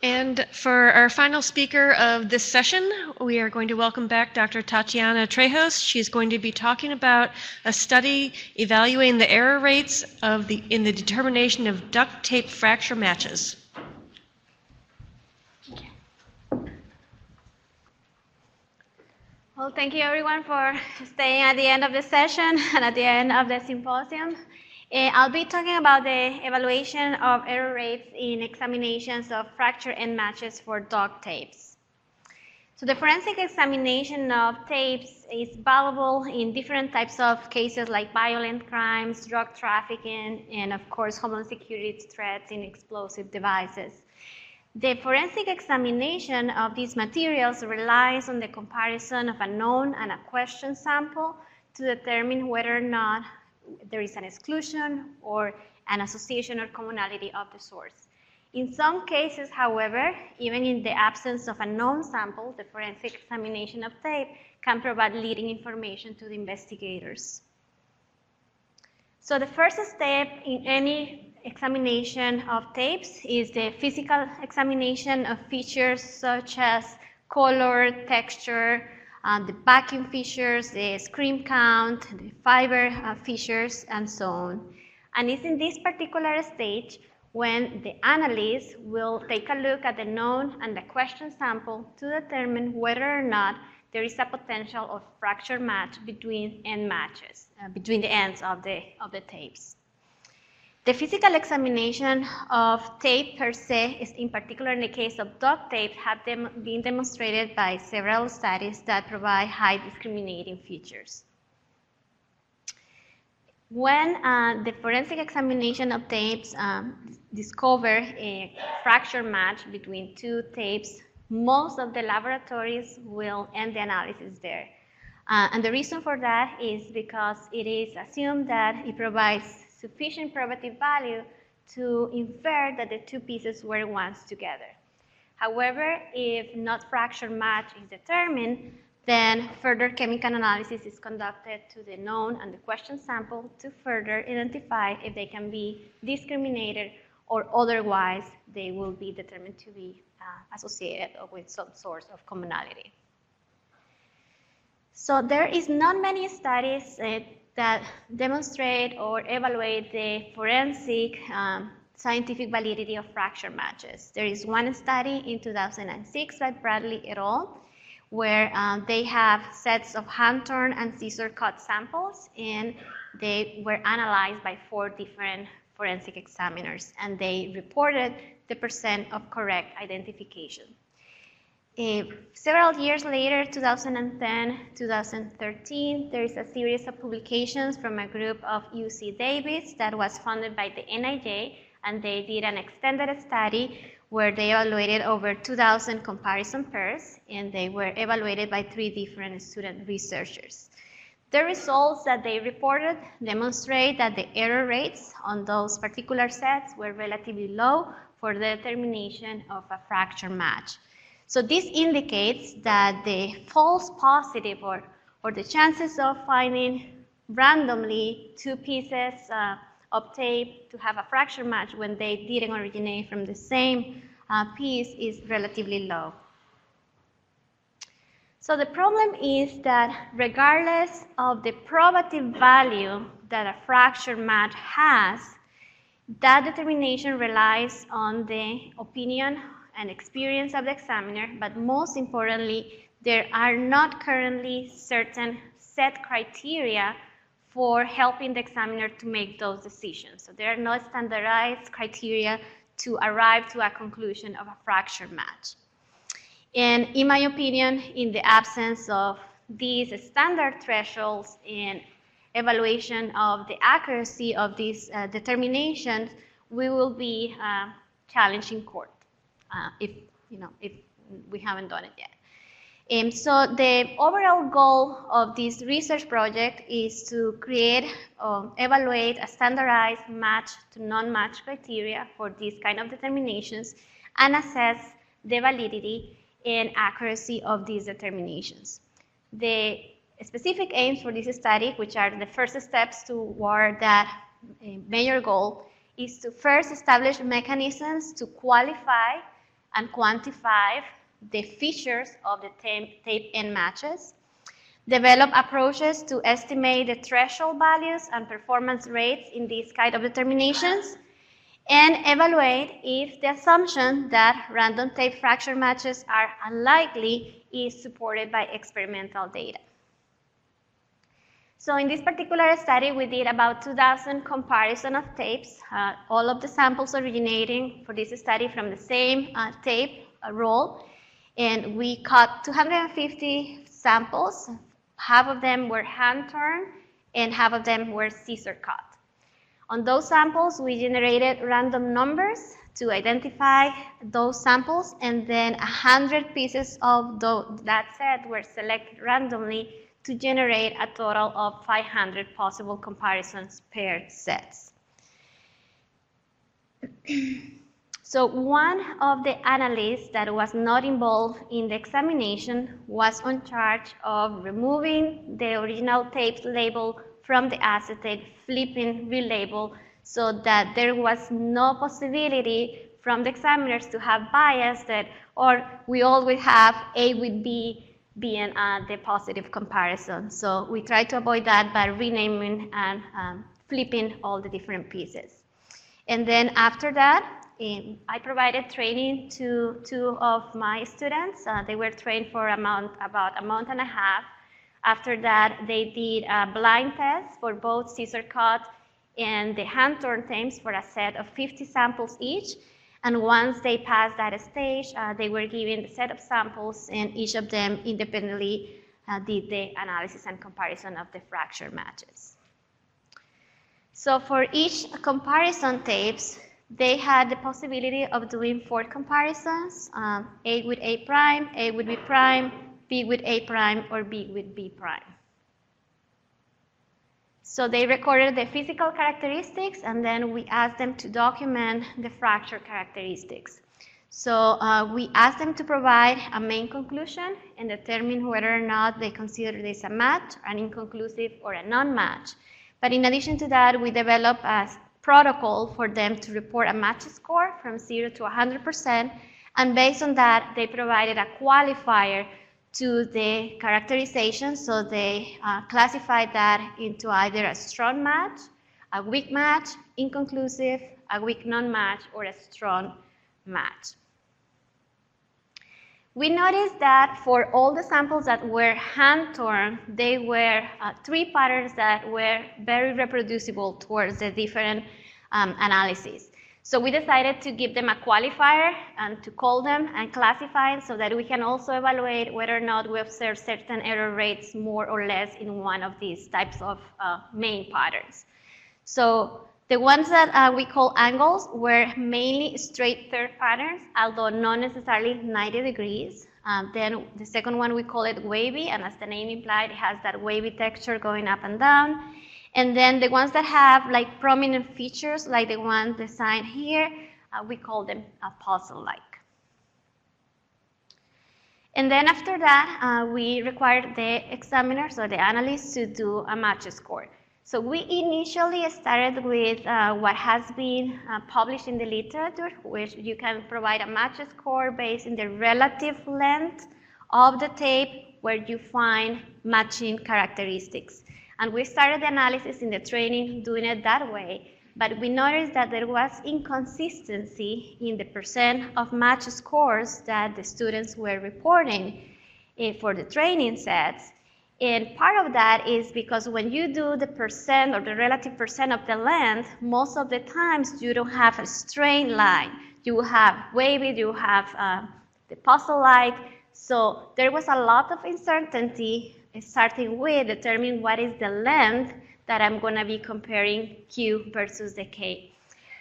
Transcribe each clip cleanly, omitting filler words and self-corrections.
And for our final speaker of this session, we are going to welcome back Dr. Tatiana Trejos. She's going to be talking about a study evaluating the error rates in the determination of duct tape fracture matches. Well, thank you everyone for staying at the end of the session and at the end of the symposium. I'll be talking about the evaluation of error rates in examinations of fracture end matches for duct tapes. So the forensic examination of tapes is valuable in different types of cases like violent crimes, drug trafficking, and of course homeland security threats in explosive devices. The forensic examination of these materials relies on the comparison of a known and a question sample to determine whether or not there is an exclusion or an association or commonality of the source. In some cases, however, even in the absence of a known sample, the forensic examination of tape can provide leading information to the investigators. So the first step in any examination of tapes is the physical examination of features such as color, texture, the backing features, the scream count, the fiber features, and so on. And it's in this particular stage when the analyst will take a look at the known and the question sample to determine whether or not there is a potential of fracture match between end matches, between the ends of the tapes. The physical examination of tape per se, is in particular in the case of duct tape, have been demonstrated by several studies that provide high discriminating features. When the forensic examination of tapes discover a fracture match between two tapes, most of the laboratories will end the analysis there. And the reason for that is because it is assumed that it provides sufficient probative value to infer that the two pieces were once together. However, if not fracture match is determined, then further chemical analysis is conducted to the known and the question sample to further identify if they can be discriminated or otherwise they will be determined to be associated with some source of commonality. So there is not many studies that demonstrate or evaluate the forensic scientific validity of fracture matches. There is one study in 2006 by Bradley et al., where they have sets of hand-torn and scissor-cut samples, and they were analyzed by 4 different forensic examiners, and they reported the percent of correct identification. Several years later, 2010, 2013, there is a series of publications from a group of UC Davis that was funded by the NIJ, and they did an extended study where they evaluated over 2,000 comparison pairs, and they were evaluated by 3 different student researchers. The results that they reported demonstrate that the error rates on those particular sets were relatively low for the determination of a fracture match. So this indicates that the false positive or the chances of finding randomly 2 pieces of tape to have a fracture match when they didn't originate from the same piece is relatively low. So the problem is that regardless of the probative value that a fracture match has, that determination relies on the opinion and experience of the examiner, but most importantly, there are not currently certain set criteria for helping the examiner to make those decisions. So there are no standardized criteria to arrive to a conclusion of a fracture match. And in my opinion, in the absence of these standard thresholds and evaluation of the accuracy of these determinations, we will be challenging court if we haven't done it yet. So the overall goal of this research project is to create, evaluate a standardized match to non-match criteria for these kind of determinations and assess the validity and accuracy of these determinations. The specific aims for this study, which are the first steps toward that major goal, is to first establish mechanisms to qualify and quantify the features of the tape end matches, develop approaches to estimate the threshold values and performance rates in these kind of determinations, and evaluate if the assumption that random tape fracture matches are unlikely is supported by experimental data. So in this particular study, we did about 2,000 comparison of tapes, all of the samples originating for this study from the same tape roll. And we cut 250 samples. Half of them were hand-turned, and half of them were scissor-cut. On those samples, we generated random numbers to identify those samples, and then 100 pieces of that set were selected randomly to generate a total of 500 possible comparisons paired sets. So one of the analysts that was not involved in the examination was in charge of removing the original tape label from the acetate, flipping relabel, so that there was no possibility from the examiners to have bias that, or we always have A with B being the positive comparison. So we try to avoid that by renaming and flipping all the different pieces. And then after that, I provided training to two of my students. They were trained for about a month and a half. After that, they did a blind test for both scissor cut and the hand-torn tapes for a set of 50 samples each. And once they passed that stage, they were given the set of samples, and each of them independently did the analysis and comparison of the fracture matches. So for each comparison tapes, they had the possibility of doing 4 comparisons, A with A prime, A with B prime, B with A prime, or B with B prime. So they recorded the physical characteristics, and then we asked them to document the fracture characteristics. So we asked them to provide a main conclusion and determine whether or not they consider this a match, an inconclusive, or a non-match. But in addition to that, we developed a protocol for them to report a match score from 0 to 100%, and based on that, they provided a qualifier to the characterization, so they classified that into either a strong match, a weak match, inconclusive, a weak non-match, or a strong match. We noticed that for all the samples that were hand-torn, they were 3 patterns that were very reproducible towards the different analyses. So we decided to give them a qualifier and to call them and classify so that we can also evaluate whether or not we observe certain error rates more or less in one of these types of main patterns. So the ones that we call angles were mainly straight third patterns, although not necessarily 90 degrees. Then the second one, we call it wavy, and as the name implied, it has that wavy texture going up and down. And then the ones that have like prominent features, like the one designed here, we call them puzzle-like. And then after that, we required the examiners or the analysts to do a match score. So we initially started with what has been published in the literature, which you can provide a match score based on the relative length of the tape where you find matching characteristics. And we started the analysis in the training doing it that way, but we noticed that there was inconsistency in the percent of match scores that the students were reporting for the training sets. And part of that is because when you do the percent or the relative percent of the length, most of the times you don't have a straight line. You have wavy, you have the puzzle-like. So there was a lot of uncertainty starting with determining what is the length that I'm going to be comparing Q versus the K.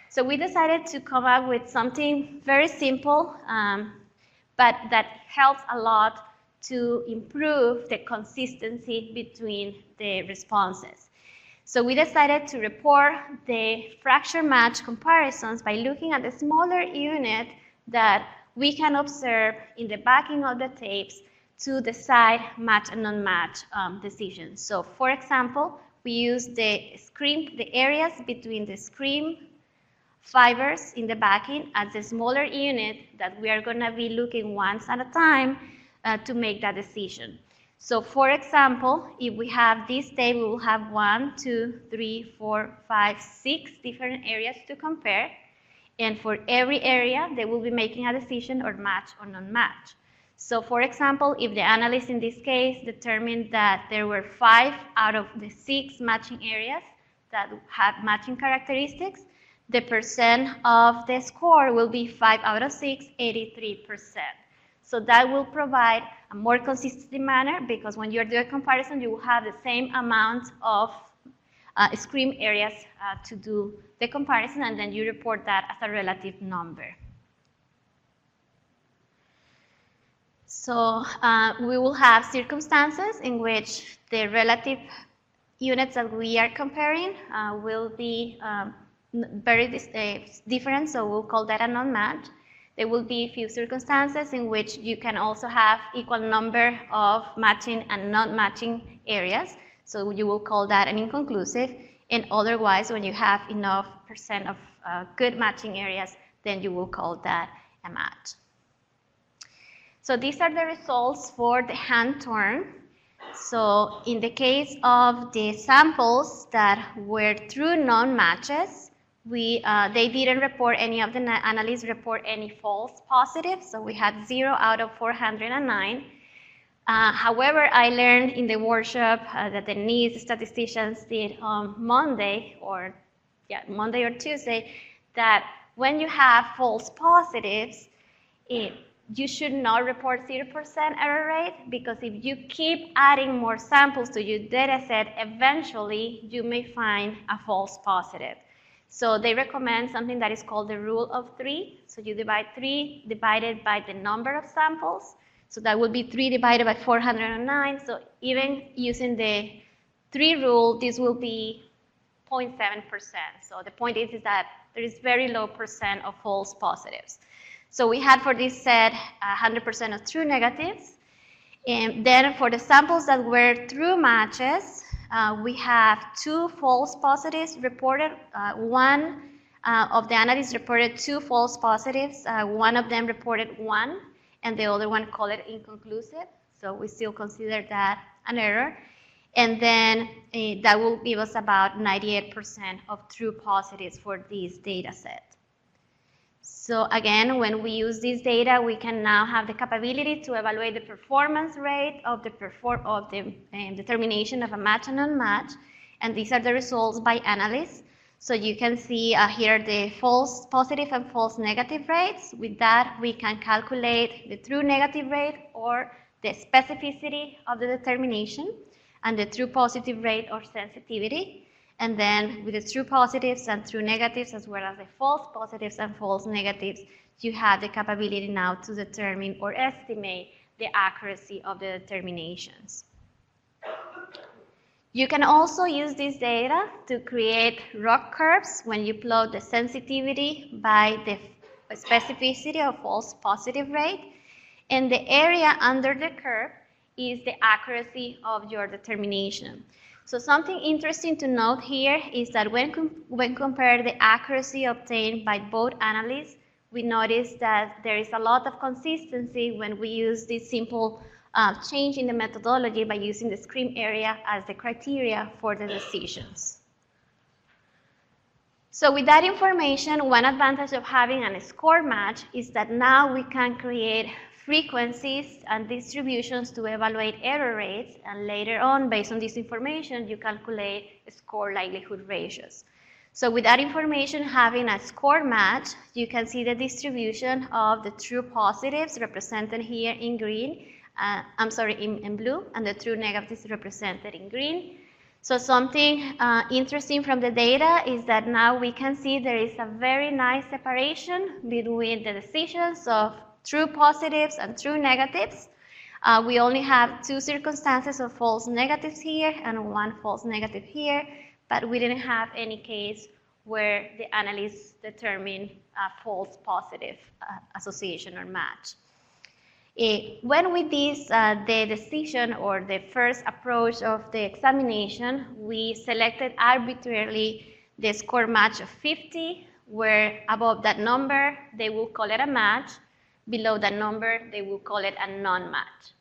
So we decided to come up with something very simple, but that helps a lot to improve the consistency between the responses. So we decided to report the fracture match comparisons by looking at the smaller unit that we can observe in the backing of the tapes to decide match and non-match decisions. So for example, we use the areas between the screen fibers in the backing as the smaller unit that we are going to be looking once at a time to make that decision. So for example, if we have this table, we will have 1, 2, 3, 4, 5, 6 different areas to compare. And for every area, they will be making a decision or match or non-match. So for example, if the analyst in this case determined that there were 5 out of the 6 matching areas that have matching characteristics, the percent of the score will be 5 out of 6, 83%. So that will provide a more consistent manner, because when you're doing a comparison, you will have the same amount of screen areas to do the comparison, and then you report that as a relative number. So we will have circumstances in which the relative units that we are comparing will be very different, so we'll call that a non-match. There will be a few circumstances in which you can also have equal number of matching and non-matching areas, so you will call that an inconclusive. And otherwise, when you have enough percent of good matching areas, then you will call that a match. So these are the results for the hand turn. So in the case of the samples that were true non-matches, they didn't report, any of the analysts report any false positives, so we had 0 out of 409. However, I learned in the workshop that the NIST statisticians did on Monday or Tuesday, that when you have false positives, you should not report 0% error rate, because if you keep adding more samples to your data set, eventually you may find a false positive. So they recommend something that is called the rule of 3. So you divide 3 divided by the number of samples. So that would be 3 divided by 409. So even using the 3 rule, this will be 0.7%. So the point is that there is very low percent of false positives. So we had for this set 100% of true negatives. And then for the samples that were true matches, we have 2 false positives reported. One of the analysts reported 2 false positives. One of them reported 1, and the other one called it inconclusive. So we still consider that an error. And then that will give us about 98% of true positives for this data set. So again, when we use this data, we can now have the capability to evaluate the performance rate of the determination of a match and non-match. And these are the results by analysts. So you can see here the false positive and false negative rates. With that, we can calculate the true negative rate or the specificity of the determination, and the true positive rate or sensitivity. And then with the true positives and true negatives, as well as the false positives and false negatives, you have the capability now to determine or estimate the accuracy of the determinations. You can also use this data to create ROC curves when you plot the sensitivity by the specificity of false positive rate, and the area under the curve is the accuracy of your determination. So something interesting to note here is that when compared the accuracy obtained by both analysts, we notice that there is a lot of consistency when we use this simple change in the methodology by using the screen area as the criteria for the decisions. So with that information, one advantage of having a score match is that now we can create frequencies and distributions to evaluate error rates, and later on, based on this information, you calculate score likelihood ratios. So with that information, having a score match, you can see the distribution of the true positives represented here in green, in blue, and the true negatives represented in green. So something interesting from the data is that now we can see there is a very nice separation between the decisions of true positives and true negatives. We only have 2 circumstances of false negatives here and 1 false negative here, but we didn't have any case where the analysts determined a false positive association or match. When we did the decision or the first approach of the examination, we selected arbitrarily the score match of 50, where above that number, they will call it a match. Below that number, they will call it a non-match.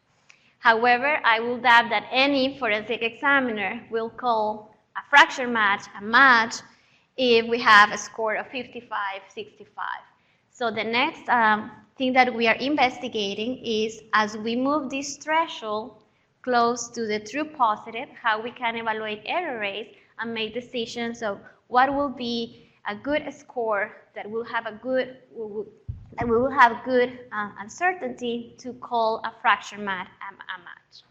However, I will doubt that any forensic examiner will call a fracture match a match if we have a score of 55, 65. So the next thing that we are investigating is, as we move this threshold close to the true positive, how we can evaluate error rates and make decisions of what will be a good score that will have a good, that we will have good uncertainty to call a fracture match a match.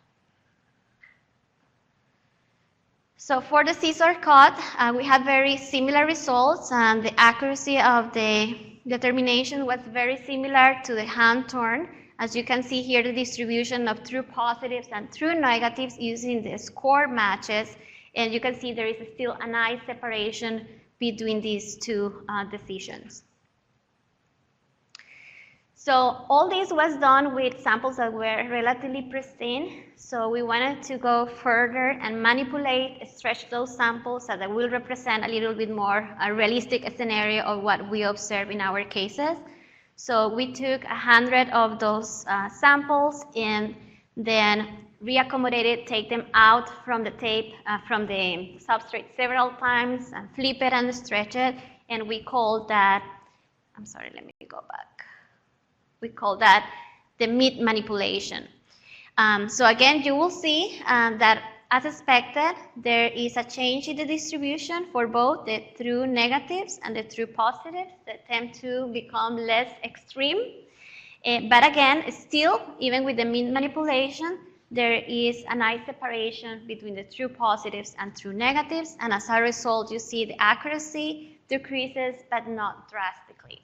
So for the scissor cut, we had very similar results, and the accuracy of the determination was very similar to the hand turn. As you can see here, the distribution of true positives and true negatives using the score matches, and you can see there is still a nice separation between these two decisions. So all this was done with samples that were relatively pristine. So we wanted to go further and manipulate, stretch those samples so that will represent a little bit more a realistic scenario of what we observe in our cases. So we took 100 of those samples and then reaccommodated, take them out from the tape, from the substrate several times, and flip it and stretch it, and we call that, I'm sorry, let me go back. We call that the mid manipulation. So again, you will see that as expected, there is a change in the distribution for both the true negatives and the true positives that tend to become less extreme. But again, still, even with the mid manipulation, there is a nice separation between the true positives and true negatives. And as a result, you see the accuracy decreases, but not drastically.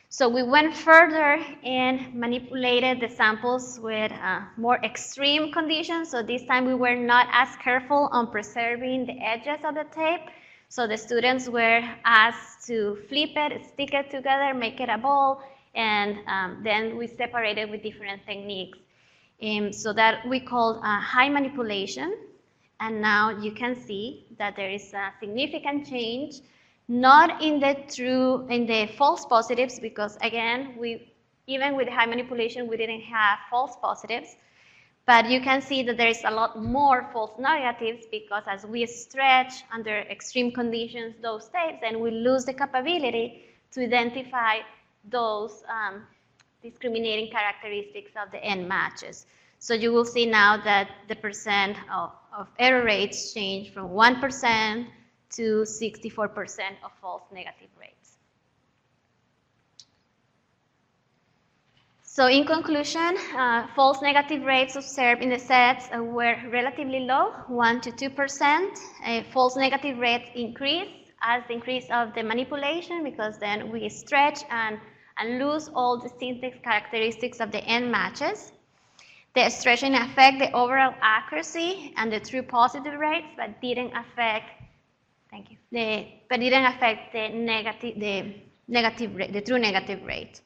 So we went further and manipulated the samples with more extreme conditions. So this time we were not as careful on preserving the edges of the tape. So the students were asked to flip it, stick it together, make it a ball, and then we separated with different techniques. So that we called high manipulation. And now you can see that there is a significant change, not in the false positives, because again, even with high manipulation, we didn't have false positives. But you can see that there is a lot more false negatives, because as we stretch under extreme conditions those tapes, then we lose the capability to identify those discriminating characteristics of the end matches. So you will see now that the percent of error rates change from 1% to 64% of false negative rates. So in conclusion, false negative rates observed in the sets were relatively low, 1 to 2%. False negative rates increase as the increase of the manipulation, because then we stretch and lose all the syntax characteristics of the end matches. The stretching affect the overall accuracy and the true positive rates, but didn't affect the true negative rate.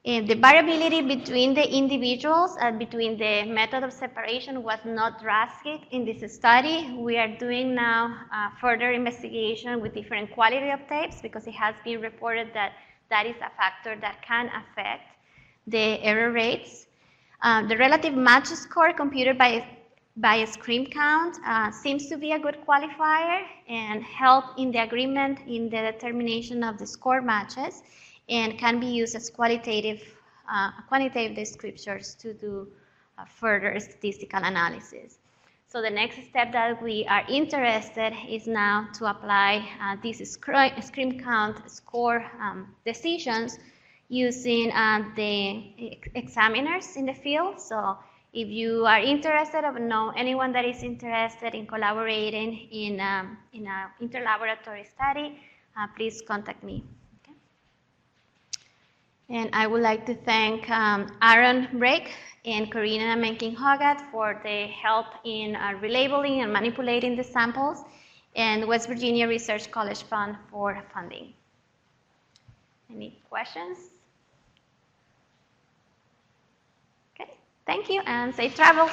The variability between the individuals and between the method of separation was not drastic in this study. We are doing now further investigation with different quality of tapes, because it has been reported that that is a factor that can affect the error rates. The relative match score computed by a screen count seems to be a good qualifier and help in the agreement in the determination of the score matches, and can be used as quantitative descriptors to do further statistical analysis. So the next step that we are interested is now to apply these screen count score decisions using the examiners in the field. So if you are interested or know anyone that is interested in collaborating in an interlaboratory study, please contact me. Okay? And I would like to thank Aaron Brake and Corina Menking-Hogat for the help in relabeling and manipulating the samples, and West Virginia Research College Fund for funding. Any questions? Okay, thank you and safe travels.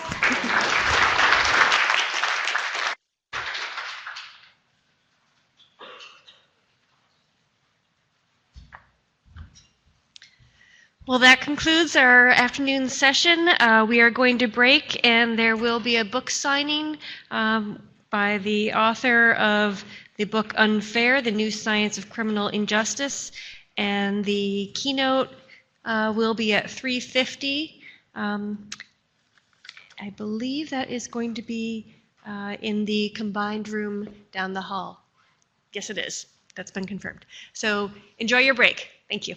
Well, that concludes our afternoon session. We are going to break, and there will be a book signing by the author of the book Unfair, The New Science of Criminal Injustice, and the keynote will be at 3:50. I believe that is going to be in the combined room down the hall. Yes, it is. That's been confirmed. So enjoy your break. Thank you.